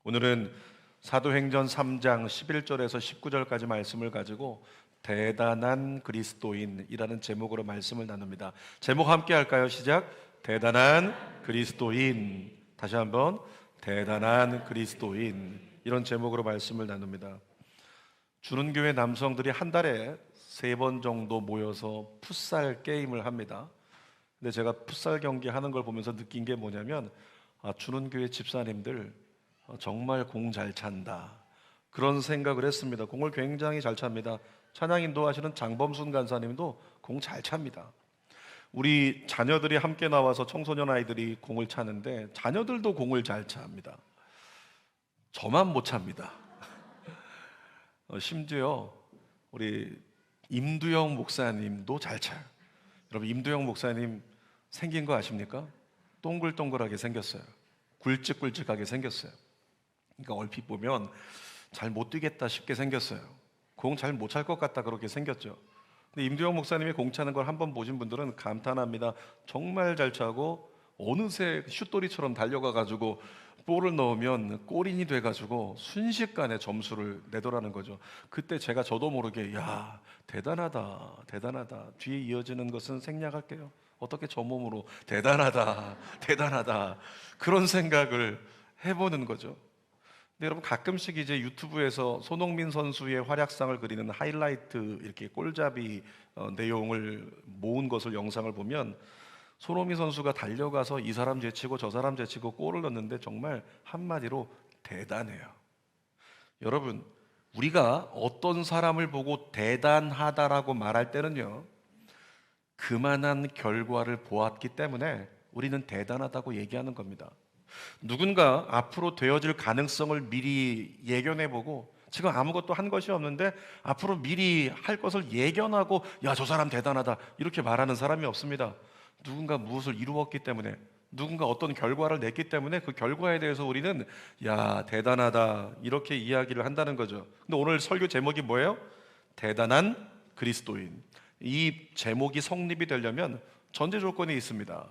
오늘은 사도행전 3장 11절에서 19절까지 말씀을 가지고 대단한 그리스도인이라는 제목으로 말씀을 나눕니다. 제목 함께 할까요? 시작. 대단한 그리스도인. 다시 한번 대단한 그리스도인. 이런 제목으로 말씀을 나눕니다. 주는교회 남성들이 한 달에 3번 정도 모여서 풋살 게임을 합니다. 근데 제가 풋살 경기 하는 걸 보면서 느낀 게 뭐냐면 주는교회 집사님들 정말 공 잘 찬다, 그런 생각을 했습니다. 공을 굉장히 잘 찹니다. 찬양 인도하시는 장범순 간사님도 공 잘 찹니다. 우리 자녀들이 함께 나와서 청소년 아이들이 공을 차는데 자녀들도 공을 잘 찹니다. 저만 못 찹니다. 심지어 우리 임두영 목사님도 잘 차요. 여러분, 임두영 목사님 생긴 거 아십니까? 동글동글하게 생겼어요. 굵직굵직하게 생겼어요. 그러니까 얼핏 보면 잘 못 뛰겠다 싶게 생겼어요. 공 잘 못 찰 것 같다, 그렇게 생겼죠. 근데 임두영 목사님이 공 차는 걸 한번 보신 분들은 감탄합니다. 정말 잘 차고 어느새 슛돌이처럼 달려가가지고 볼을 넣으면 골인이 돼가지고 순식간에 점수를 내더라는 거죠. 그때 제가 저도 모르게 야, 대단하다, 대단하다. 뒤에 이어지는 것은 생략할게요. 어떻게 저 몸으로 대단하다, 대단하다, 그런 생각을 해보는 거죠. 근데 여러분, 가끔씩 이제 유튜브에서 손흥민 선수의 활약상을 그리는 하이라이트, 이렇게 골잡이 내용을 모은 것을, 영상을 보면 손흥민 선수가 달려가서 이 사람 제치고 저 사람 제치고 골을 넣는데 정말 한마디로 대단해요. 여러분, 우리가 어떤 사람을 보고 대단하다라고 말할 때는요, 그만한 결과를 보았기 때문에 우리는 대단하다고 얘기하는 겁니다. 누군가 앞으로 되어질 가능성을 미리 예견해보고 지금 아무것도 한 것이 없는데 앞으로 미리 할 것을 예견하고 야, 저 사람 대단하다, 이렇게 말하는 사람이 없습니다. 누군가 무엇을 이루었기 때문에, 누군가 어떤 결과를 냈기 때문에 그 결과에 대해서 우리는 야, 대단하다, 이렇게 이야기를 한다는 거죠. 근데 오늘 설교 제목이 뭐예요? 대단한 그리스도인. 이 제목이 성립이 되려면 전제 조건이 있습니다.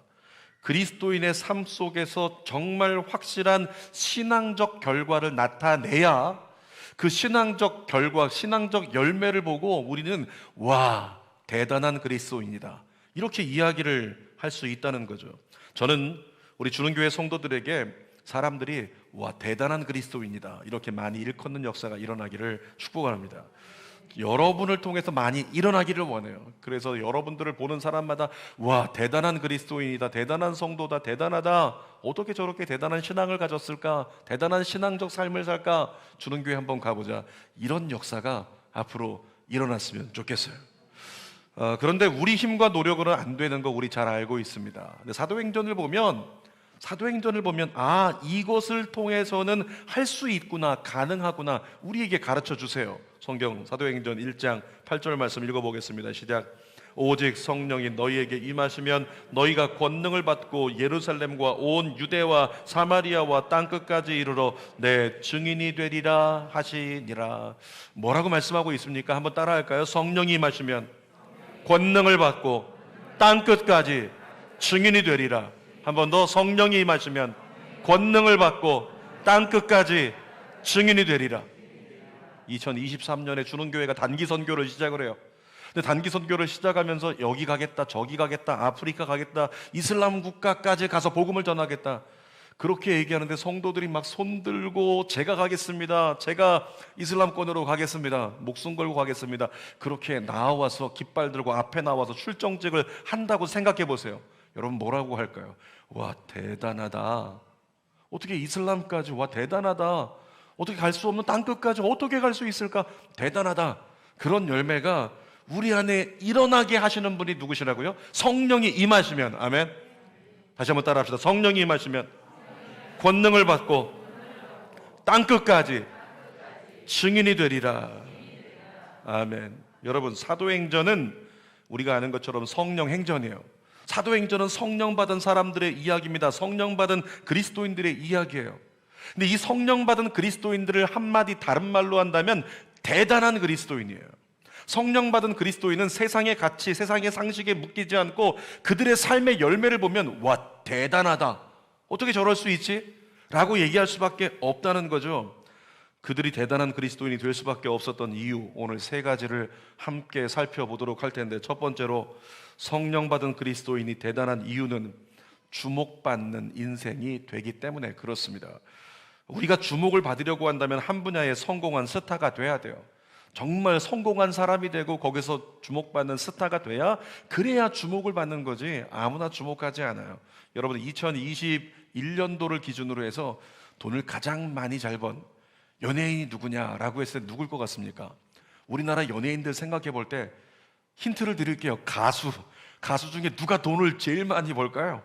그리스도인의 삶 속에서 정말 확실한 신앙적 결과를 나타내야 그 신앙적 결과, 신앙적 열매를 보고 우리는 와, 대단한 그리스도인이다, 이렇게 이야기를 할 수 있다는 거죠. 저는 우리 주는교회 성도들에게 사람들이 와, 대단한 그리스도인이다, 이렇게 많이 일컫는 역사가 일어나기를 축복합니다. 여러분을 통해서 많이 일어나기를 원해요. 그래서 여러분들을 보는 사람마다 와, 대단한 그리스도인이다, 대단한 성도다, 대단하다, 어떻게 저렇게 대단한 신앙을 가졌을까, 대단한 신앙적 삶을 살까, 주는교회 한번 가보자, 이런 역사가 앞으로 일어났으면 좋겠어요. 그런데 우리 힘과 노력으로는 안 되는 거 우리 잘 알고 있습니다. 근데 사도행전을 보면 이것을 통해서는 할 수 있구나, 가능하구나, 우리에게 가르쳐 주세요. 성경 사도행전 1장 8절 말씀 읽어보겠습니다. 시작. 오직 성령이 너희에게 임하시면 너희가 권능을 받고 예루살렘과 온 유대와 사마리아와 땅끝까지 이르러 내 증인이 되리라 하시니라. 뭐라고 말씀하고 있습니까? 한번 따라할까요? 성령이 임하시면 권능을 받고 땅끝까지 증인이 되리라. 한 번 더. 성령이 임하시면 권능을 받고 땅끝까지 증인이 되리라. 2023년에 주는교회가 단기 선교를 시작을 해요. 근데 단기 선교를 시작하면서 여기 가겠다, 저기 가겠다, 아프리카 가겠다, 이슬람 국가까지 가서 복음을 전하겠다, 그렇게 얘기하는데 성도들이 막 손들고 제가 가겠습니다, 제가 이슬람권으로 가겠습니다, 목숨 걸고 가겠습니다, 그렇게 나와서 깃발 들고 앞에 나와서 출정직을 한다고 생각해 보세요. 여러분, 뭐라고 할까요? 와, 대단하다, 어떻게 이슬람까지, 와, 대단하다, 어떻게 갈 수 없는 땅끝까지 어떻게 갈 수 있을까, 대단하다. 그런 열매가 우리 안에 일어나게 하시는 분이 누구시라고요? 성령이 임하시면. 아멘. 다시 한번 따라합시다. 성령이 임하시면 권능을 받고 땅끝까지 증인이 되리라. 아멘. 여러분, 사도행전은 우리가 아는 것처럼 성령 행전이에요. 사도행전은 성령 받은 사람들의 이야기입니다. 성령 받은 그리스도인들의 이야기예요. 근데 이 성령 받은 그리스도인들을 한마디 다른 말로 한다면 대단한 그리스도인이에요. 성령 받은 그리스도인은 세상의 가치, 세상의 상식에 묶이지 않고 그들의 삶의 열매를 보면 와, 대단하다, 어떻게 저럴 수 있지? 라고 얘기할 수밖에 없다는 거죠. 그들이 대단한 그리스도인이 될 수밖에 없었던 이유, 오늘 세 가지를 함께 살펴보도록 할 텐데, 첫 번째로 성령 받은 그리스도인이 대단한 이유는 주목받는 인생이 되기 때문에 그렇습니다. 우리가 주목을 받으려고 한다면 한 분야에 성공한 스타가 돼야 돼요. 정말 성공한 사람이 되고 거기서 주목받는 스타가 돼야, 그래야 주목을 받는 거지 아무나 주목하지 않아요. 여러분, 2021년도를 기준으로 해서 돈을 가장 많이 잘 번 연예인이 누구냐라고 했을 때 누굴 것 같습니까? 우리나라 연예인들 생각해 볼 때 힌트를 드릴게요. 가수 중에 누가 돈을 제일 많이 벌까요?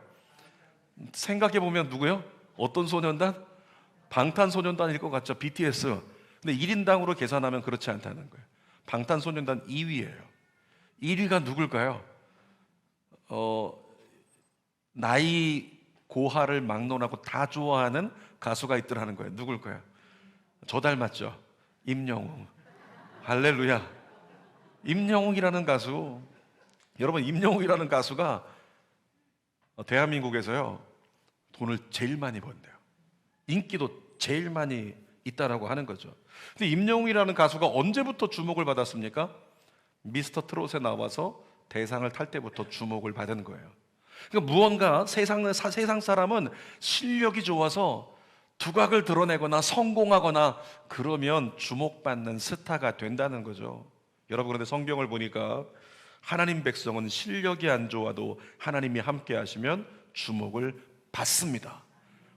생각해 보면 누구요? 어떤 소년단? 방탄소년단일 것 같죠? BTS. 근데 1인당으로 계산하면 그렇지 않다는 거예요. 방탄소년단 2위예요. 1위가 누굴까요? 나이 고하를 막론하고 다 좋아하는 가수가 있더라는 거예요. 누굴까요? 저 닮았죠? 임영웅. 할렐루야. 임영웅이라는 가수, 여러분, 임영웅이라는 가수가 대한민국에서요 돈을 제일 많이 번대요. 인기도 제일 많이 있다라고 하는 거죠. 근데 임영웅이라는 가수가 언제부터 주목을 받았습니까? 미스터 트롯에 나와서 대상을 탈 때부터 주목을 받은 거예요. 그러니까 무언가 세상 사람은 실력이 좋아서 두각을 드러내거나 성공하거나 그러면 주목받는 스타가 된다는 거죠. 여러분, 그런데 성경을 보니까 하나님 백성은 실력이 안 좋아도 하나님이 함께 하시면 주목을 받습니다.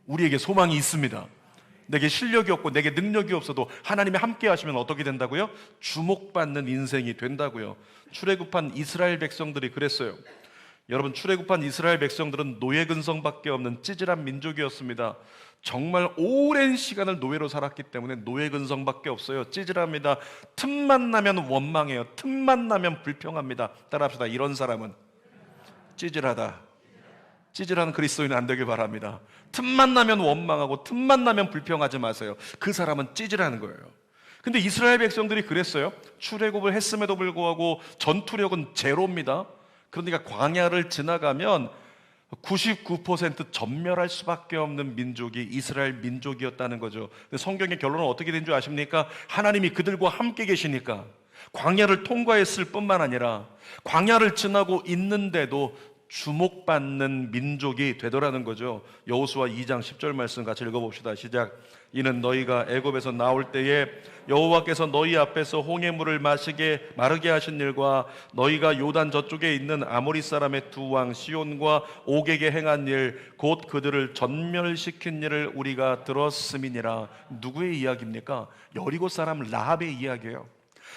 우리에게 소망이 있습니다. 내게 실력이 없고 내게 능력이 없어도 하나님이 함께 하시면 어떻게 된다고요? 주목받는 인생이 된다고요. 출애굽한 이스라엘 백성들이 그랬어요. 여러분, 출애굽한 이스라엘 백성들은 노예 근성밖에 없는 찌질한 민족이었습니다. 정말 오랜 시간을 노예로 살았기 때문에 노예 근성밖에 없어요. 찌질합니다. 틈만 나면 원망해요. 틈만 나면 불평합니다. 따라합시다. 이런 사람은 찌질하다. 찌질한 그리스도인은 안 되길 바랍니다. 틈만 나면 원망하고 틈만 나면 불평하지 마세요. 그 사람은 찌질하는 거예요. 근데 이스라엘 백성들이 그랬어요. 출애굽을 했음에도 불구하고 전투력은 제로입니다. 그러니까 광야를 지나가면 99% 전멸할 수밖에 없는 민족이 이스라엘 민족이었다는 거죠. 근데 성경의 결론은 어떻게 된 줄 아십니까? 하나님이 그들과 함께 계시니까 광야를 통과했을 뿐만 아니라 광야를 지나고 있는데도 주목받는 민족이 되더라는 거죠. 여호수아 2장 10절 말씀 같이 읽어봅시다. 시작. 이는 너희가 애굽에서 나올 때에 여호와께서 너희 앞에서 홍해물을 마르게 하신 일과 너희가 요단 저쪽에 있는 아모리 사람의 두 왕 시온과 옥에게 행한 일, 곧 그들을 전멸시킨 일을 우리가 들었음이니라. 누구의 이야기입니까? 여리고 사람 라합의 이야기예요.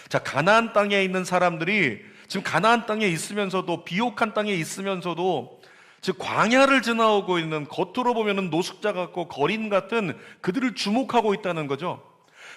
자, 가나안 땅에 있는 사람들이 지금 가나안 땅에 있으면서도, 비옥한 땅에 있으면서도 즉 광야를 지나오고 있는, 겉으로 보면은 노숙자 같고 거린 같은 그들을 주목하고 있다는 거죠.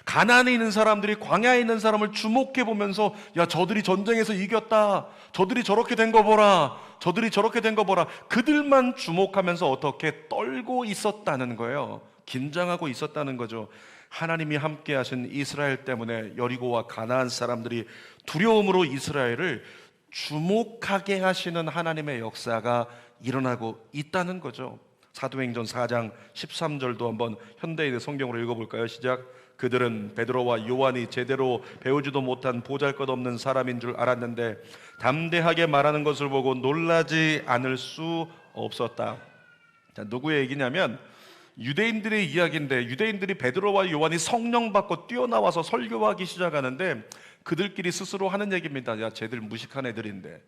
가나안에 있는 사람들이 광야에 있는 사람을 주목해 보면서, 야, 저들이 전쟁에서 이겼다, 저들이 저렇게 된 거 보라, 저들이 저렇게 된 거 보라, 그들만 주목하면서 어떻게 떨고 있었다는 거예요. 긴장하고 있었다는 거죠. 하나님이 함께 하신 이스라엘 때문에 여리고와 가나안 사람들이 두려움으로 이스라엘을 주목하게 하시는 하나님의 역사가 일어나고 있다는 거죠. 사도행전 4장 13절도 한번 현대인의 성경으로 읽어볼까요? 시작. 그들은 베드로와 요한이 제대로 배우지도 못한 보잘것없는 사람인 줄 알았는데 담대하게 말하는 것을 보고 놀라지 않을 수 없었다. 자, 누구의 얘기냐면 유대인들의 이야기인데, 유대인들이 베드로와 요한이 성령 받고 뛰어나와서 설교하기 시작하는데 그들끼리 스스로 하는 얘기입니다. 야, 쟤들 무식한 애들인데,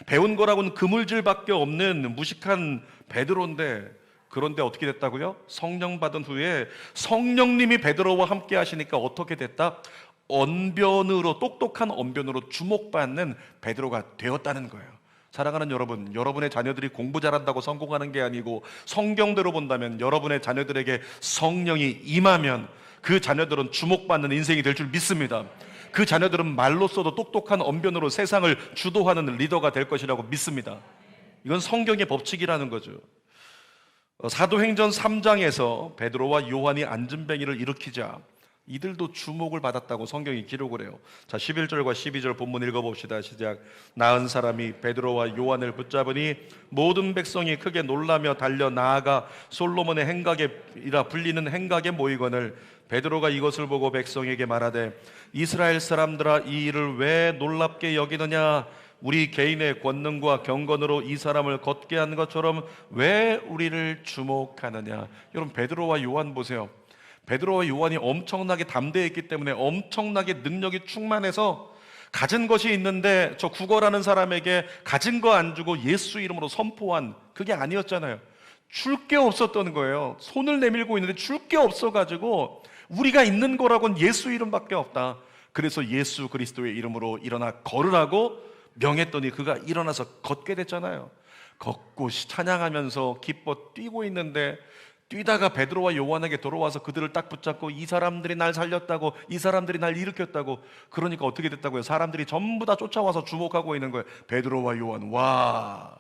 배운 거라고는 그물질밖에 없는 무식한 베드로인데, 그런데 어떻게 됐다고요? 성령 받은 후에 성령님이 베드로와 함께 하시니까 어떻게 됐다? 언변으로, 똑똑한 언변으로 주목받는 베드로가 되었다는 거예요. 사랑하는 여러분, 여러분의 자녀들이 공부 잘한다고 성공하는 게 아니고 성경대로 본다면 여러분의 자녀들에게 성령이 임하면 그 자녀들은 주목받는 인생이 될 줄 믿습니다. 그 자녀들은 말로써도 똑똑한 언변으로 세상을 주도하는 리더가 될 것이라고 믿습니다. 이건 성경의 법칙이라는 거죠. 사도행전 3장에서 베드로와 요한이 안진뱅이를 일으키자 이들도 주목을 받았다고 성경이 기록을 해요. 자, 11절과 12절 본문 읽어봅시다. 시작. 나은 사람이 베드로와 요한을 붙잡으니 모든 백성이 크게 놀라며 달려 나아가 솔로몬의 행각이라 불리는 행각에 모이거늘 베드로가 이것을 보고 백성에게 말하되 이스라엘 사람들아 이 일을 왜 놀랍게 여기느냐? 우리 개인의 권능과 경건으로 이 사람을 걷게 한 것처럼 왜 우리를 주목하느냐? 여러분, 베드로와 요한 보세요. 베드로와 요한이 엄청나게 담대했기 때문에 엄청나게 능력이 충만해서 가진 것이 있는데 저 구걸하는 사람에게 가진 거 안 주고 예수 이름으로 선포한, 그게 아니었잖아요. 줄 게 없었던 거예요. 손을 내밀고 있는데 줄 게 없어가지고 우리가 있는 거라고는 예수 이름밖에 없다. 그래서 예수 그리스도의 이름으로 일어나 걸으라고 명했더니 그가 일어나서 걷게 됐잖아요. 걷고 찬양하면서 기뻐 뛰고 있는데 뛰다가 베드로와 요한에게 돌아와서 그들을 딱 붙잡고 이 사람들이 날 살렸다고, 이 사람들이 날 일으켰다고. 그러니까 어떻게 됐다고요? 사람들이 전부 다 쫓아와서 주목하고 있는 거예요. 베드로와 요한. 와.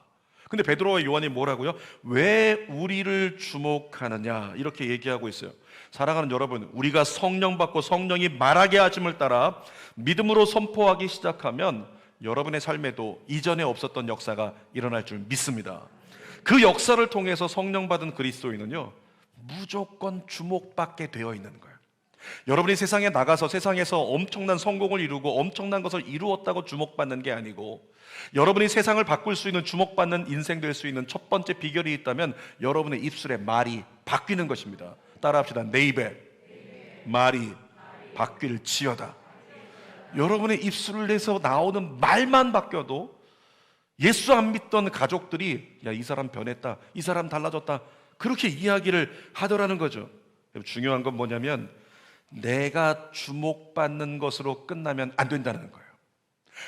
근데 베드로와 요한이 뭐라고요? 왜 우리를 주목하느냐 이렇게 얘기하고 있어요. 사랑하는 여러분, 우리가 성령 받고 성령이 말하게 하심을 따라 믿음으로 선포하기 시작하면 여러분의 삶에도 이전에 없었던 역사가 일어날 줄 믿습니다. 그 역사를 통해서 성령 받은 그리스도인은요, 무조건 주목받게 되어 있는 거예요. 여러분이 세상에 나가서 세상에서 엄청난 성공을 이루고 엄청난 것을 이루었다고 주목받는 게 아니고, 여러분이 세상을 바꿀 수 있는, 주목받는 인생 될 수 있는 첫 번째 비결이 있다면 여러분의 입술에 말이 바뀌는 것입니다. 따라합시다. 내 입에 말이 바뀔지어다. 여러분의 입술을 내서 나오는 말만 바뀌어도 예수 안 믿던 가족들이 야, 이 사람 변했다, 이 사람 달라졌다, 그렇게 이야기를 하더라는 거죠. 중요한 건 뭐냐면 내가 주목받는 것으로 끝나면 안 된다는 거예요.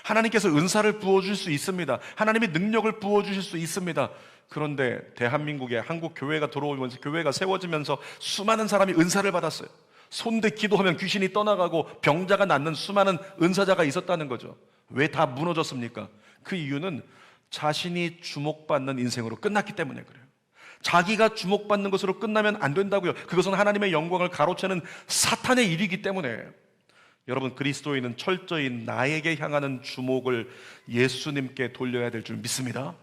하나님께서 은사를 부어줄 수 있습니다. 하나님이 능력을 부어주실 수 있습니다. 그런데 대한민국에 한국 교회가 들어오면서, 교회가 세워지면서 수많은 사람이 은사를 받았어요. 손대 기도하면 귀신이 떠나가고 병자가 낫는 수많은 은사자가 있었다는 거죠. 왜 다 무너졌습니까? 그 이유는 자신이 주목받는 인생으로 끝났기 때문에 그래요. 자기가 주목받는 것으로 끝나면 안 된다고요. 그것은 하나님의 영광을 가로채는 사탄의 일이기 때문에. 여러분, 그리스도인은 철저히 나에게 향하는 주목을 예수님께 돌려야 될 줄 믿습니다.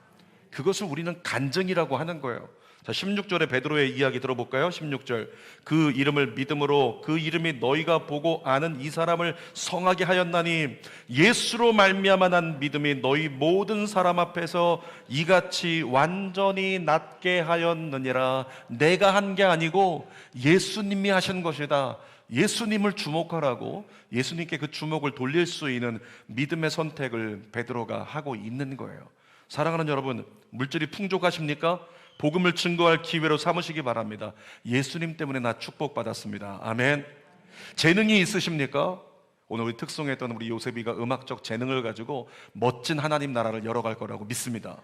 그것을 우리는 간증이라고 하는 거예요. 자, 16절에 베드로의 이야기 들어볼까요? 16절. 그 이름을 믿음으로 그 이름이 너희가 보고 아는 이 사람을 성하게 하였나니 예수로 말미암아 난 믿음이 너희 모든 사람 앞에서 이같이 완전히 낫게 하였느니라. 내가 한 게 아니고 예수님이 하신 것이다. 예수님을 주목하라고, 예수님께 그 주목을 돌릴 수 있는 믿음의 선택을 베드로가 하고 있는 거예요. 사랑하는 여러분, 물질이 풍족하십니까? 복음을 증거할 기회로 삼으시기 바랍니다. 예수님 때문에 나 축복받았습니다. 아멘. 재능이 있으십니까? 오늘 우리 특송했던 우리 요셉이가 음악적 재능을 가지고 멋진 하나님 나라를 열어갈 거라고 믿습니다.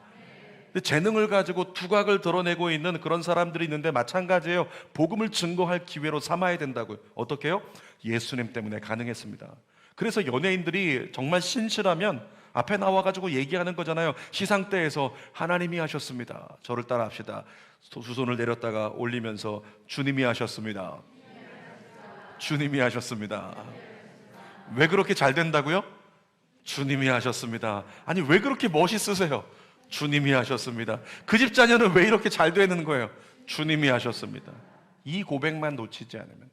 근데 재능을 가지고 두각을 드러내고 있는 그런 사람들이 있는데 마찬가지예요. 복음을 증거할 기회로 삼아야 된다고요. 어떻게 해요? 예수님 때문에 가능했습니다. 그래서 연예인들이 정말 신실하면 앞에 나와가지고 얘기하는 거잖아요. 시상대에서 하나님이 하셨습니다. 저를 따라 합시다. 두 손을 내렸다가 올리면서 주님이 하셨습니다. 주님이 하셨습니다. 왜 그렇게 잘 된다고요? 주님이 하셨습니다. 아니, 왜 그렇게 멋있으세요? 주님이 하셨습니다. 그 집 자녀는 왜 이렇게 잘 되는 거예요? 주님이 하셨습니다. 이 고백만 놓치지 않으면.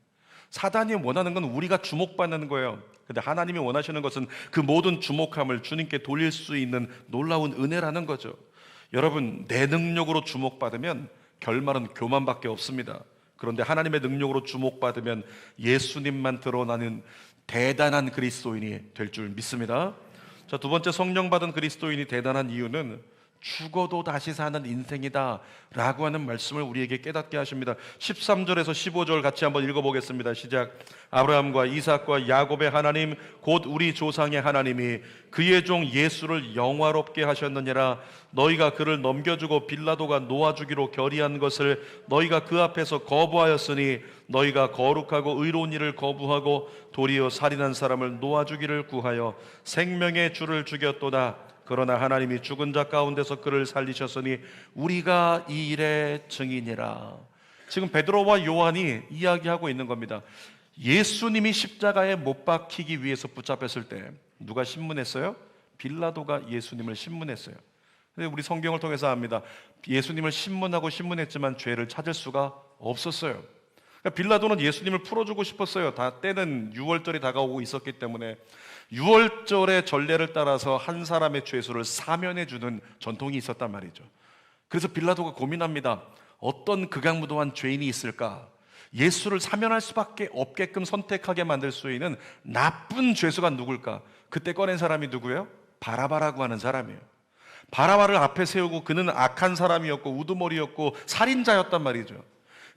사단이 원하는 건 우리가 주목받는 거예요. 근데 하나님이 원하시는 것은 그 모든 주목함을 주님께 돌릴 수 있는 놀라운 은혜라는 거죠. 여러분, 내 능력으로 주목받으면 결말은 교만밖에 없습니다. 그런데 하나님의 능력으로 주목받으면 예수님만 드러나는 대단한 그리스도인이 될 줄 믿습니다. 자, 두 번째, 성령 받은 그리스도인이 대단한 이유는 죽어도 다시 사는 인생이다 라고 하는 말씀을 우리에게 깨닫게 하십니다. 13절에서 15절 같이 한번 읽어보겠습니다. 시작. 아브라함과 이삭과 야곱의 하나님 곧 우리 조상의 하나님이 그의 종 예수를 영화롭게 하셨느니라. 너희가 그를 넘겨주고 빌라도가 놓아주기로 결의한 것을 너희가 그 앞에서 거부하였으니 너희가 거룩하고 의로운 일을 거부하고 도리어 살인한 사람을 놓아주기를 구하여 생명의 주를 죽였도다. 그러나 하나님이 죽은 자 가운데서 그를 살리셨으니 우리가 이 일의 증인이라. 지금 베드로와 요한이 이야기하고 있는 겁니다. 예수님이 십자가에 못 박히기 위해서 붙잡혔을 때 누가 신문했어요? 빌라도가 예수님을 신문했어요. 근데 우리 성경을 통해서 압니다. 예수님을 신문하고 신문했지만 죄를 찾을 수가 없었어요. 그러니까 빌라도는 예수님을 풀어주고 싶었어요. 다 때는 유월절이 다가오고 있었기 때문에 유월절의 전례를 따라서 한 사람의 죄수를 사면해주는 전통이 있었단 말이죠. 그래서 빌라도가 고민합니다. 어떤 극악무도한 죄인이 있을까? 예수를 사면할 수밖에 없게끔 선택하게 만들 수 있는 나쁜 죄수가 누굴까? 그때 꺼낸 사람이 누구예요? 바라바라고 하는 사람이에요. 바라바를 앞에 세우고 그는 악한 사람이었고 우두머리였고 살인자였단 말이죠.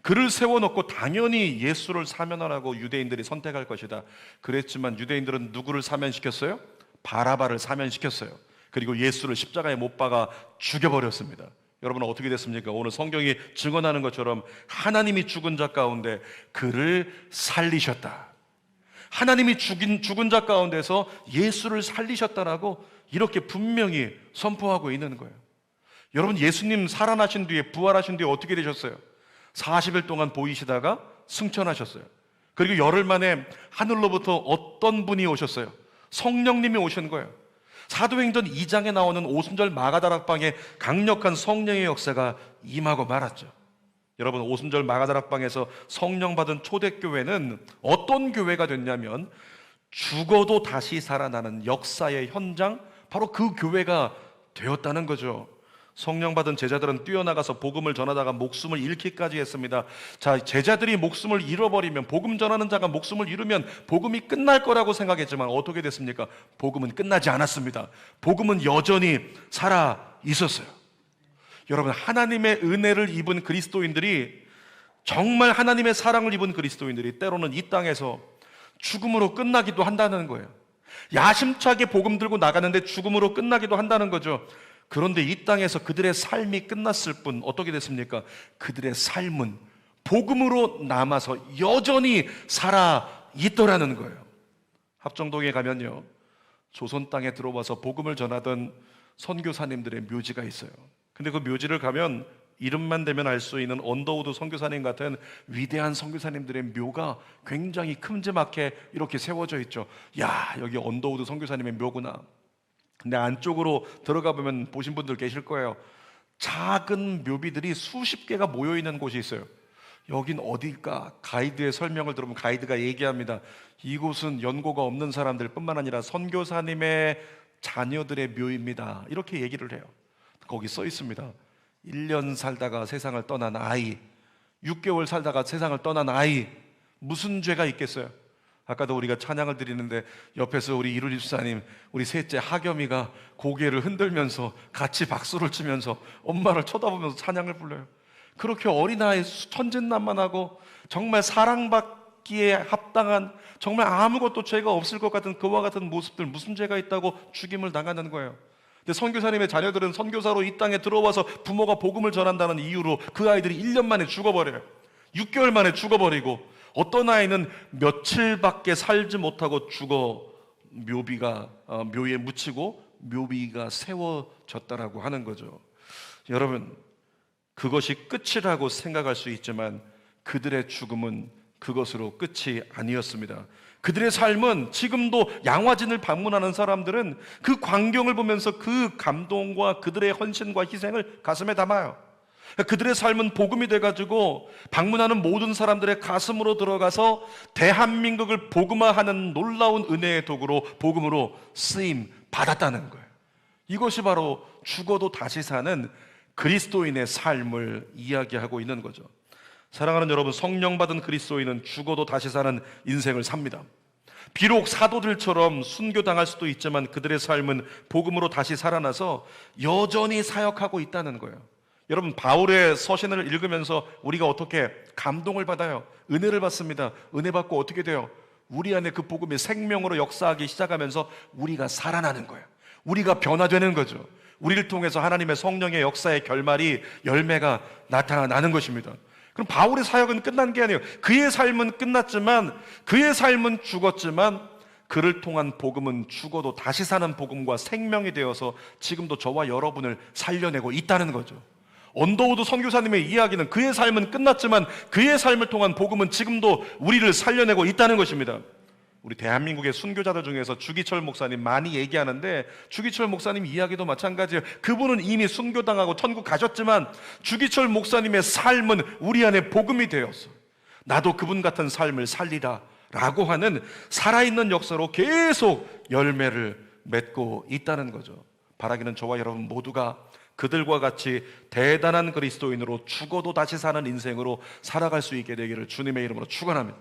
그를 세워놓고 당연히 예수를 사면하라고 유대인들이 선택할 것이다. 그랬지만 유대인들은 누구를 사면시켰어요? 바라바를 사면시켰어요. 그리고 예수를 십자가에 못 박아 죽여버렸습니다. 여러분은 어떻게 됐습니까? 오늘 성경이 증언하는 것처럼 하나님이 죽은 자 가운데 그를 살리셨다. 하나님이 죽은 자 가운데서 예수를 살리셨다라고 이렇게 분명히 선포하고 있는 거예요. 여러분, 예수님 살아나신 뒤에, 부활하신 뒤에 어떻게 되셨어요? 40일 동안 보이시다가 승천하셨어요. 그리고 열흘 만에 하늘로부터 어떤 분이 오셨어요? 성령님이 오신 거예요. 사도행전 2장에 나오는 오순절 마가다락방에 강력한 성령의 역사가 임하고 말았죠. 여러분, 오순절 마가다락방에서 성령 받은 초대교회는 어떤 교회가 됐냐면 죽어도 다시 살아나는 역사의 현장, 바로 그 교회가 되었다는 거죠. 성령 받은 제자들은 뛰어나가서 복음을 전하다가 목숨을 잃기까지 했습니다. 자, 제자들이 목숨을 잃어버리면, 복음 전하는 자가 목숨을 잃으면 복음이 끝날 거라고 생각했지만 어떻게 됐습니까? 복음은 끝나지 않았습니다. 복음은 여전히 살아 있었어요. 여러분, 하나님의 은혜를 입은 그리스도인들이, 정말 하나님의 사랑을 입은 그리스도인들이 때로는 이 땅에서 죽음으로 끝나기도 한다는 거예요. 야심차게 복음 들고 나가는데 죽음으로 끝나기도 한다는 거죠. 그런데 이 땅에서 그들의 삶이 끝났을 뿐 어떻게 됐습니까? 그들의 삶은 복음으로 남아서 여전히 살아 있더라는 거예요. 합정동에 가면요, 조선 땅에 들어와서 복음을 전하던 선교사님들의 묘지가 있어요. 근데 그 묘지를 가면 이름만 대면 알 수 있는 언더우드 선교사님 같은 위대한 선교사님들의 묘가 굉장히 큼지막하게 이렇게 세워져 있죠. 야, 여기 언더우드 선교사님의 묘구나. 근데 안쪽으로 들어가 보면 보신 분들 계실 거예요. 작은 묘비들이 수십 개가 모여 있는 곳이 있어요. 여긴 어딜까? 가이드의 설명을 들으면 가이드가 얘기합니다. 이곳은 연고가 없는 사람들 뿐만 아니라 선교사님의 자녀들의 묘입니다. 이렇게 얘기를 해요. 거기 써 있습니다. 1년 살다가 세상을 떠난 아이, 6개월 살다가 세상을 떠난 아이, 무슨 죄가 있겠어요? 아까도 우리가 찬양을 드리는데 옆에서 우리 이루리 집사님, 우리 셋째 하겸이가 고개를 흔들면서 같이 박수를 치면서 엄마를 쳐다보면서 찬양을 불러요. 그렇게 어린아이 천진난만하고 정말 사랑받기에 합당한, 정말 아무것도 죄가 없을 것 같은 그와 같은 모습들, 무슨 죄가 있다고 죽임을 당하는 거예요. 근데 선교사님의 자녀들은 선교사로 이 땅에 들어와서 부모가 복음을 전한다는 이유로 그 아이들이 1년 만에 죽어버려요. 6개월 만에 죽어버리고, 어떤 아이는 며칠밖에 살지 못하고 죽어 묘에 묻히고 묘비가 세워졌다라고 하는 거죠. 여러분, 그것이 끝이라고 생각할 수 있지만 그들의 죽음은 그것으로 끝이 아니었습니다. 그들의 삶은 지금도 양화진을 방문하는 사람들은 그 광경을 보면서 그 감동과 그들의 헌신과 희생을 가슴에 담아요. 그들의 삶은 복음이 돼가지고 방문하는 모든 사람들의 가슴으로 들어가서 대한민국을 복음화하는 놀라운 은혜의 도구로, 복음으로 쓰임 받았다는 거예요. 이것이 바로 죽어도 다시 사는 그리스도인의 삶을 이야기하고 있는 거죠. 사랑하는 여러분, 성령 받은 그리스도인은 죽어도 다시 사는 인생을 삽니다. 비록 사도들처럼 순교당할 수도 있지만 그들의 삶은 복음으로 다시 살아나서 여전히 사역하고 있다는 거예요. 여러분, 바울의 서신을 읽으면서 우리가 어떻게 감동을 받아요? 은혜를 받습니다. 은혜 받고 어떻게 돼요? 우리 안에 그 복음이 생명으로 역사하기 시작하면서 우리가 살아나는 거예요. 우리가 변화되는 거죠. 우리를 통해서 하나님의 성령의 역사의 결말이, 열매가 나타나는 것입니다. 그럼 바울의 사역은 끝난 게 아니에요. 그의 삶은 끝났지만, 그의 삶은 죽었지만 그를 통한 복음은 죽어도 다시 사는 복음과 생명이 되어서 지금도 저와 여러분을 살려내고 있다는 거죠. 언더우드 선교사님의 이야기는 그의 삶은 끝났지만 그의 삶을 통한 복음은 지금도 우리를 살려내고 있다는 것입니다. 우리 대한민국의 순교자들 중에서 주기철 목사님 많이 얘기하는데, 주기철 목사님 이야기도 마찬가지예요. 그분은 이미 순교당하고 천국 가셨지만 주기철 목사님의 삶은 우리 안에 복음이 되었어. 나도 그분 같은 삶을 살리라 라고 하는 살아있는 역사로 계속 열매를 맺고 있다는 거죠. 바라기는 저와 여러분 모두가 그들과 같이 대단한 그리스도인으로 죽어도 다시 사는 인생으로 살아갈 수 있게 되기를 주님의 이름으로 축원합니다.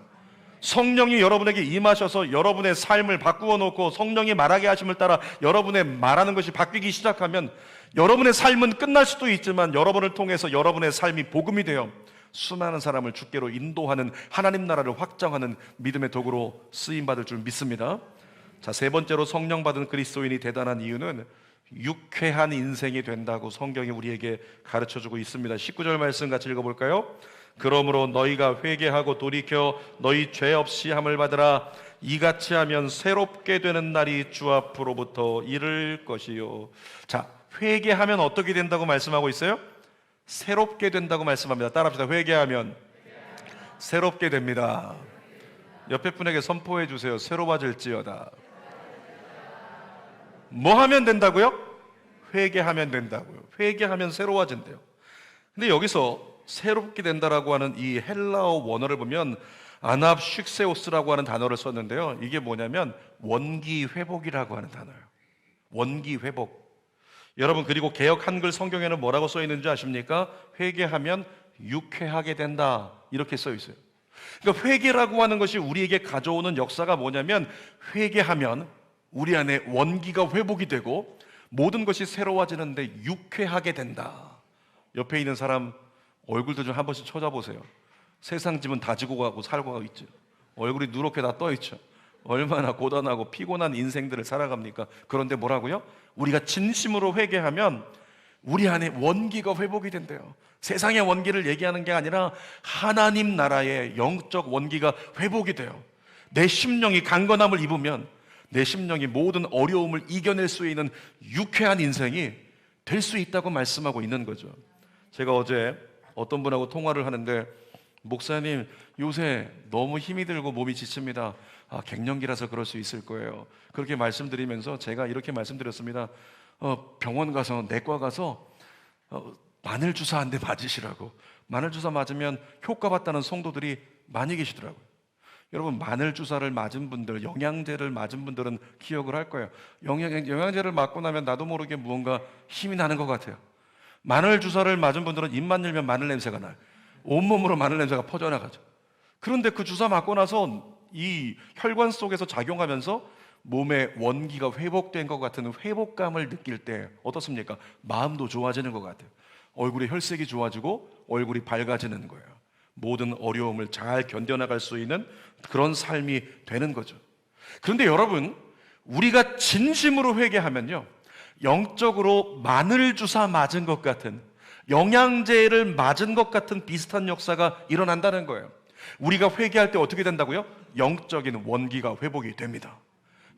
성령이 여러분에게 임하셔서 여러분의 삶을 바꾸어 놓고 성령이 말하게 하심을 따라 여러분의 말하는 것이 바뀌기 시작하면 여러분의 삶은 끝날 수도 있지만 여러분을 통해서 여러분의 삶이 복음이 되어 수많은 사람을 주께로 인도하는 하나님 나라를 확장하는 믿음의 도구로 쓰임받을 줄 믿습니다. 자, 세 번째로 성령 받은 그리스도인이 대단한 이유는 유쾌한 인생이 된다고 성경이 우리에게 가르쳐주고 있습니다. 19절 말씀 같이 읽어볼까요? 그러므로 너희가 회개하고 돌이켜 너희 죄 없이 함을 받으라. 이같이 하면 새롭게 되는 날이 주 앞으로부터 이를 것이요. 자, 회개하면 어떻게 된다고 말씀하고 있어요? 새롭게 된다고 말씀합니다. 따라합시다. 회개하면 새롭게 됩니다. 옆에 분에게 선포해 주세요. 새로워질지어다. 뭐 하면 된다고요? 회개하면 된다고요. 회개하면 새로워진대요. 근데 여기서 새롭게 된다라고 하는 이 헬라어 원어를 보면 아납식세오스라고 하는 단어를 썼는데요. 이게 뭐냐면 원기 회복이라고 하는 단어예요. 원기 회복. 여러분, 그리고 개역 한글 성경에는 뭐라고 써 있는지 아십니까? 회개하면 유쾌하게 된다 이렇게 써 있어요. 그러니까 회개라고 하는 것이 우리에게 가져오는 역사가 뭐냐면 회개하면 우리 안에 원기가 회복이 되고 모든 것이 새로워지는데 유쾌하게 된다. 옆에 있는 사람 얼굴도 좀 한 번씩 쳐다보세요. 세상 집은 다 지고 가고 살고 가고 있죠. 얼굴이 누렇게 다 떠 있죠. 얼마나 고단하고 피곤한 인생들을 살아갑니까? 그런데 뭐라고요? 우리가 진심으로 회개하면 우리 안에 원기가 회복이 된대요. 세상의 원기를 얘기하는 게 아니라 하나님 나라의 영적 원기가 회복이 돼요. 내 심령이 강건함을 입으면 내 심령이 모든 어려움을 이겨낼 수 있는 유쾌한 인생이 될 수 있다고 말씀하고 있는 거죠. 제가 어제 어떤 분하고 통화를 하는데, 목사님 요새 너무 힘이 들고 몸이 지칩니다. 갱년기라서 그럴 수 있을 거예요. 그렇게 말씀드리면서 제가 이렇게 말씀드렸습니다. 병원 가서 내과 가서 마늘 주사 한 대 맞으시라고. 마늘 주사 맞으면 효과 봤다는 성도들이 많이 계시더라고요. 여러분, 마늘 주사를 맞은 분들, 영양제를 맞은 분들은 기억을 할 거예요. 영양제를 맞고 나면 나도 모르게 무언가 힘이 나는 것 같아요. 마늘 주사를 맞은 분들은 입만 열면 마늘 냄새가 나요. 온몸으로 마늘 냄새가 퍼져나가죠. 그런데 그 주사 맞고 나서 이 혈관 속에서 작용하면서 몸의 원기가 회복된 것 같은 회복감을 느낄 때 어떻습니까? 마음도 좋아지는 것 같아요. 얼굴의 혈색이 좋아지고 얼굴이 밝아지는 거예요. 모든 어려움을 잘 견뎌나갈 수 있는 그런 삶이 되는 거죠. 그런데 여러분, 우리가 진심으로 회개하면요, 영적으로 마늘 주사 맞은 것 같은, 영양제를 맞은 것 같은 비슷한 역사가 일어난다는 거예요. 우리가 회개할 때 어떻게 된다고요? 영적인 원기가 회복이 됩니다.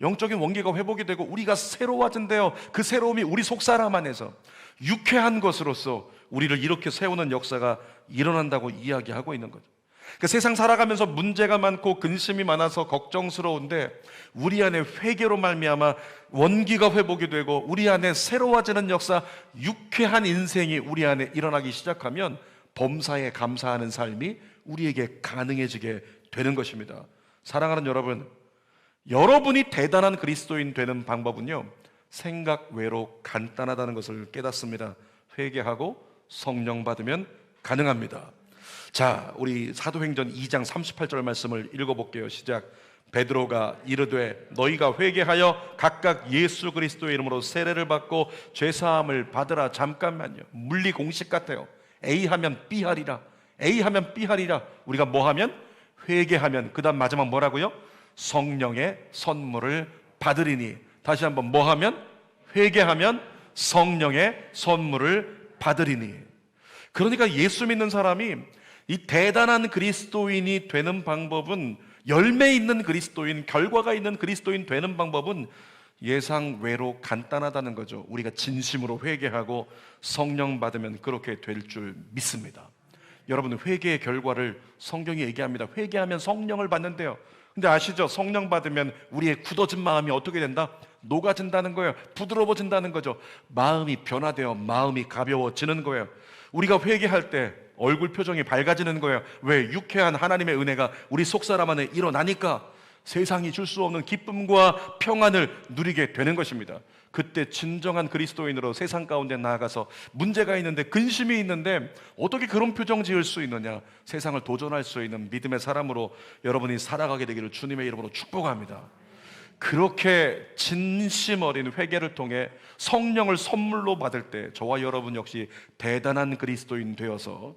영적인 원기가 회복이 되고 우리가 새로워진대요. 그 새로움이 우리 속사람 안에서 유쾌한 것으로서 우리를 이렇게 세우는 역사가 일어난다고 이야기하고 있는 거죠. 그 세상 살아가면서 문제가 많고 근심이 많아서 걱정스러운데 우리 안에 회개로 말미암아 원기가 회복이 되고 우리 안에 새로워지는 역사, 유쾌한 인생이 우리 안에 일어나기 시작하면 범사에 감사하는 삶이 우리에게 가능해지게 되는 것입니다. 사랑하는 여러분, 여러분이 대단한 그리스도인 되는 방법은요, 생각 외로 간단하다는 것을 깨닫습니다. 회개하고 성령 받으면 가능합니다. 자, 우리 사도행전 2장 38절 말씀을 읽어볼게요. 시작. 베드로가 이르되 너희가 회개하여 각각 예수 그리스도의 이름으로 세례를 받고 죄사함을 받으라. 잠깐만요. 물리 공식 같아요. A 하면 B 하리라. A 하면 B 하리라. 우리가 뭐 하면? 회개하면, 그 다음 마지막 뭐라고요? 성령의 선물을 받으리니. 다시 한번 뭐 하면? 회개하면 성령의 선물을 받으리니. 그러니까 예수 믿는 사람이 이 대단한 그리스도인이 되는 방법은, 열매 있는 그리스도인, 결과가 있는 그리스도인 되는 방법은 예상 외로 간단하다는 거죠. 우리가 진심으로 회개하고 성령 받으면 그렇게 될 줄 믿습니다. 여러분, 회개의 결과를 성경이 얘기합니다. 회개하면 성령을 받는데요. 근데 아시죠? 성령 받으면 우리의 굳어진 마음이 어떻게 된다? 녹아진다는 거예요. 부드러워진다는 거죠. 마음이 변화되어 마음이 가벼워지는 거예요. 우리가 회개할 때 얼굴 표정이 밝아지는 거예요. 왜? 유쾌한 하나님의 은혜가 우리 속사람 안에 일어나니까 세상이 줄 수 없는 기쁨과 평안을 누리게 되는 것입니다. 그때 진정한 그리스도인으로 세상 가운데 나아가서 문제가 있는데, 근심이 있는데 어떻게 그런 표정 지을 수 있느냐, 세상을 도전할 수 있는 믿음의 사람으로 여러분이 살아가게 되기를 주님의 이름으로 축복합니다. 그렇게 진심 어린 회개를 통해 성령을 선물로 받을 때 저와 여러분 역시 대단한 그리스도인 되어서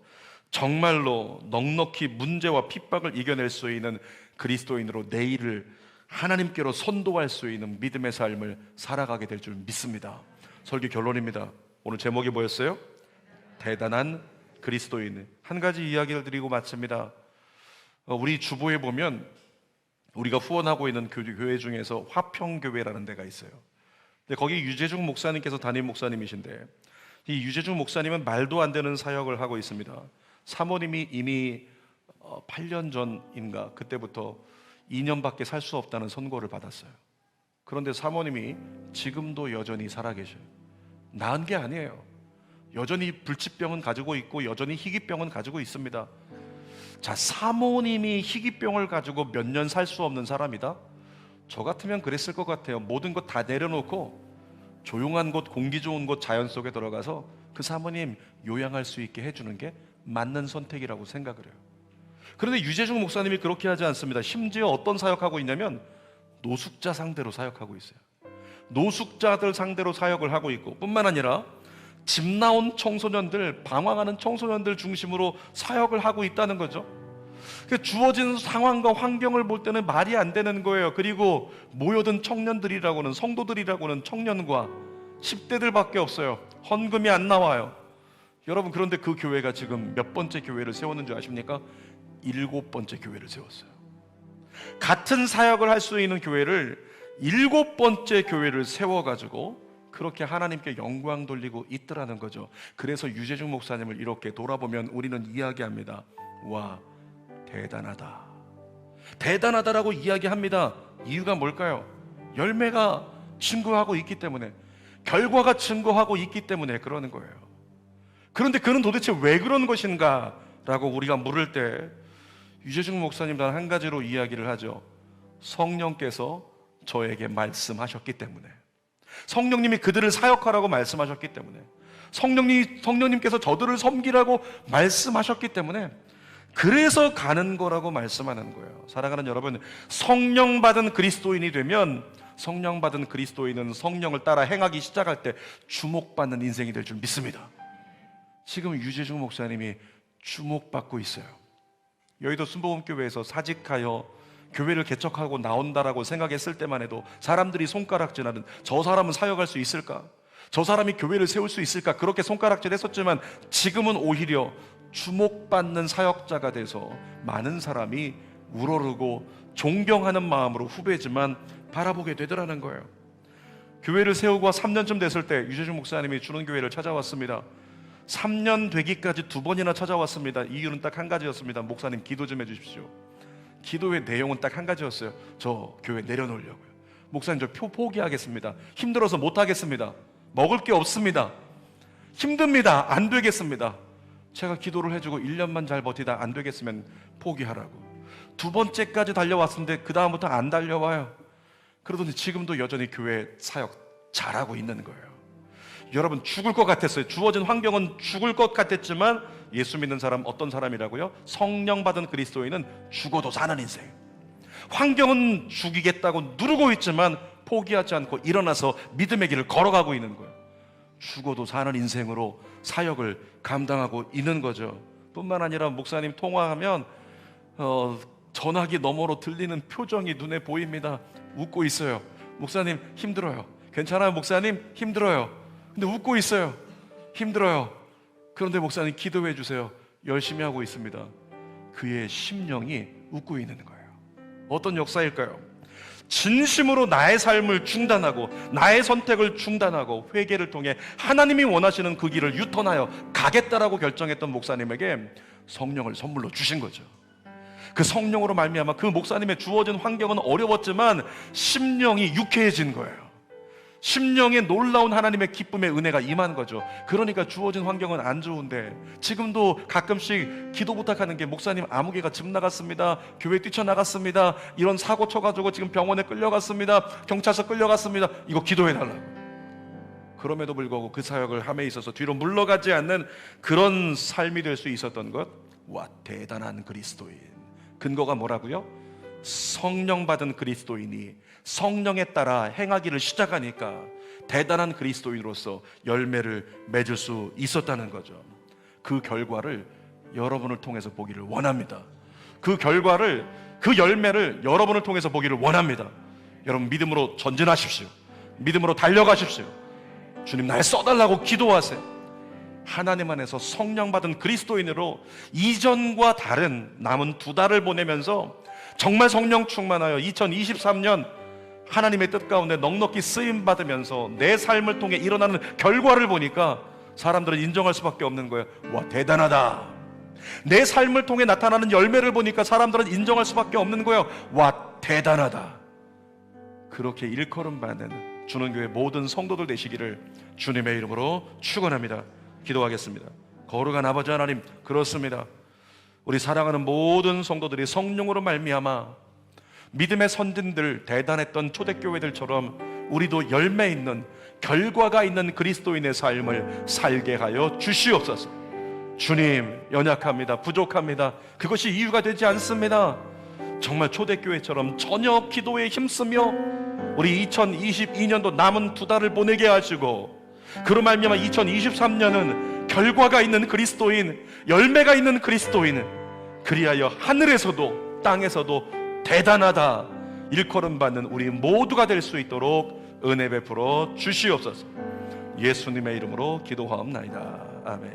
정말로 넉넉히 문제와 핍박을 이겨낼 수 있는 그리스도인으로 내일을 하나님께로 선도할 수 있는 믿음의 삶을 살아가게 될 줄 믿습니다. 설교 결론입니다. 오늘 제목이 뭐였어요? 대단한 그리스도인. 한 가지 이야기를 드리고 마칩니다. 우리 주보에 보면 우리가 후원하고 있는 교회 중에서 화평교회라는 데가 있어요. 근데 거기 유재중 목사님께서 담임 목사님이신데, 이 유재중 목사님은 말도 안 되는 사역을 하고 있습니다. 사모님이 이미 8년 전인가 그때부터 2년밖에 살 수 없다는 선고를 받았어요. 그런데 사모님이 지금도 여전히 살아계셔요. 나은 게 아니에요. 여전히 불치병은 가지고 있고 여전히 희귀병은 가지고 있습니다. 자, 사모님이 희귀병을 가지고 몇 년 살 수 없는 사람이다? 저 같으면 그랬을 것 같아요. 모든 것 다 내려놓고 조용한 곳, 공기 좋은 곳, 자연 속에 들어가서 그 사모님 요양할 수 있게 해주는 게 맞는 선택이라고 생각을 해요. 그런데 유재중 목사님이 그렇게 하지 않습니다. 심지어 어떤 사역하고 있냐면 노숙자 상대로 사역하고 있어요. 노숙자들 상대로 사역을 하고 있고, 뿐만 아니라 집 나온 청소년들, 방황하는 청소년들 중심으로 사역을 하고 있다는 거죠. 주어진 상황과 환경을 볼 때는 말이 안 되는 거예요. 그리고 모여든 청년들이라고는, 성도들이라고는 청년과 10대들밖에 없어요. 헌금이 안 나와요. 여러분, 그런데 그 교회가 지금 몇 번째 교회를 세웠는 줄 아십니까? 7번째 교회를 세웠어요. 같은 사역을 할 수 있는 교회를 7번째 교회를 세워가지고 그렇게 하나님께 영광 돌리고 있더라는 거죠. 그래서 유재중 목사님을 이렇게 돌아보면 우리는 이야기합니다. 와, 대단하다. 대단하다라고 이야기합니다. 이유가 뭘까요? 열매가 증거하고 있기 때문에, 결과가 증거하고 있기 때문에 그러는 거예요. 그런데 그는 도대체 왜 그런 것인가? 라고 우리가 물을 때 유재중 목사님 단 한 가지로 이야기를 하죠. 성령께서 저에게 말씀하셨기 때문에, 성령님이 그들을 사역하라고 말씀하셨기 때문에, 성령님께서 저들을 섬기라고 말씀하셨기 때문에 그래서 가는 거라고 말씀하는 거예요. 사랑하는 여러분, 성령 받은 그리스도인이 되면, 성령 받은 그리스도인은 성령을 따라 행하기 시작할 때 주목받는 인생이 될 줄 믿습니다. 지금 유재중 목사님이 주목받고 있어요. 여의도 순복음교회에서 사직하여 교회를 개척하고 나온다라고 생각했을 때만 해도 사람들이 손가락질하는, 저 사람은 사역할 수 있을까? 저 사람이 교회를 세울 수 있을까? 그렇게 손가락질 했었지만 지금은 오히려 주목받는 사역자가 돼서 많은 사람이 우러르고 존경하는 마음으로 후배지만 바라보게 되더라는 거예요. 교회를 세우고 3년쯤 됐을 때 유재중 목사님이 주는 교회를 찾아왔습니다. 3년 되기까지 2번이나 찾아왔습니다. 이유는 딱 한 가지였습니다. 목사님, 기도 좀 해주십시오. 기도의 내용은 딱 한 가지였어요. 저 교회 내려놓으려고요. 목사님, 저 포기하겠습니다. 힘들어서 못하겠습니다. 먹을 게 없습니다. 힘듭니다. 안 되겠습니다. 제가 기도를 해주고 1년만 잘 버티다 안 되겠으면 포기하라고. 2번째까지 달려왔는데 그 다음부터 안 달려와요. 그러더니 지금도 여전히 교회 사역 잘하고 있는 거예요. 여러분, 죽을 것 같았어요. 주어진 환경은 죽을 것 같았지만 예수 믿는 사람 어떤 사람이라고요? 성령 받은 그리스도인은 죽어도 사는 인생. 환경은 죽이겠다고 누르고 있지만 포기하지 않고 일어나서 믿음의 길을 걸어가고 있는 거예요. 죽어도 사는 인생으로 사역을 감당하고 있는 거죠. 뿐만 아니라 목사님 통화하면 전화기 너머로 들리는 표정이 눈에 보입니다. 웃고 있어요. 목사님 힘들어요. 괜찮아요 목사님? 힘들어요. 근데 웃고 있어요. 힘들어요. 그런데 목사님 기도해 주세요. 열심히 하고 있습니다. 그의 심령이 웃고 있는 거예요. 어떤 역사일까요? 진심으로 나의 삶을 중단하고 나의 선택을 중단하고 회개를 통해 하나님이 원하시는 그 길을 유턴하여 가겠다라고 결정했던 목사님에게 성령을 선물로 주신 거죠. 그 성령으로 말미암아 그 목사님의 주어진 환경은 어려웠지만 심령이 유쾌해진 거예요. 심령에 놀라운 하나님의 기쁨의 은혜가 임한 거죠. 그러니까 주어진 환경은 안 좋은데 지금도 가끔씩 기도 부탁하는 게 목사님 아무개가 집 나갔습니다, 교회 뛰쳐나갔습니다, 이런 사고 쳐가지고 지금 병원에 끌려갔습니다, 경찰서 끌려갔습니다, 이거 기도해달라고. 그럼에도 불구하고 그 사역을 함에 있어서 뒤로 물러가지 않는 그런 삶이 될 수 있었던 것. 와, 대단한 그리스도인. 근거가 뭐라고요? 성령 받은 그리스도인이 성령에 따라 행하기를 시작하니까 대단한 그리스도인으로서 열매를 맺을 수 있었다는 거죠. 그 결과를 여러분을 통해서 보기를 원합니다. 그 결과를, 그 열매를 여러분을 통해서 보기를 원합니다. 여러분 믿음으로 전진하십시오. 믿음으로 달려가십시오. 주님 날 써달라고 기도하세요. 하나님 안에서 성령 받은 그리스도인으로 이전과 다른 남은 2달을 보내면서 정말 성령 충만하여 2023년 하나님의 뜻 가운데 넉넉히 쓰임 받으면서 내 삶을 통해 일어나는 결과를 보니까 사람들은 인정할 수밖에 없는 거예요. 와, 대단하다. 내 삶을 통해 나타나는 열매를 보니까 사람들은 인정할 수밖에 없는 거예요. 와, 대단하다. 그렇게 일컬음 받는 주는교회 모든 성도들 되시기를 주님의 이름으로 축원합니다. 기도하겠습니다. 거룩한 아버지 하나님, 그렇습니다. 우리 사랑하는 모든 성도들이 성령으로 말미암아 믿음의 선진들, 대단했던 초대교회들처럼 우리도 열매 있는, 결과가 있는 그리스도인의 삶을 살게 하여 주시옵소서. 주님, 연약합니다. 부족합니다. 그것이 이유가 되지 않습니다. 정말 초대교회처럼 저녁 기도에 힘쓰며 우리 2022년도 남은 2달을 보내게 하시고, 그로 말미암아 2023년은 결과가 있는 그리스도인, 열매가 있는 그리스도인, 그리하여 하늘에서도 땅에서도 대단하다 일컬음 받는 우리 모두가 될 수 있도록 은혜 베풀어 주시옵소서. 예수님의 이름으로 기도하옵나이다. 아멘.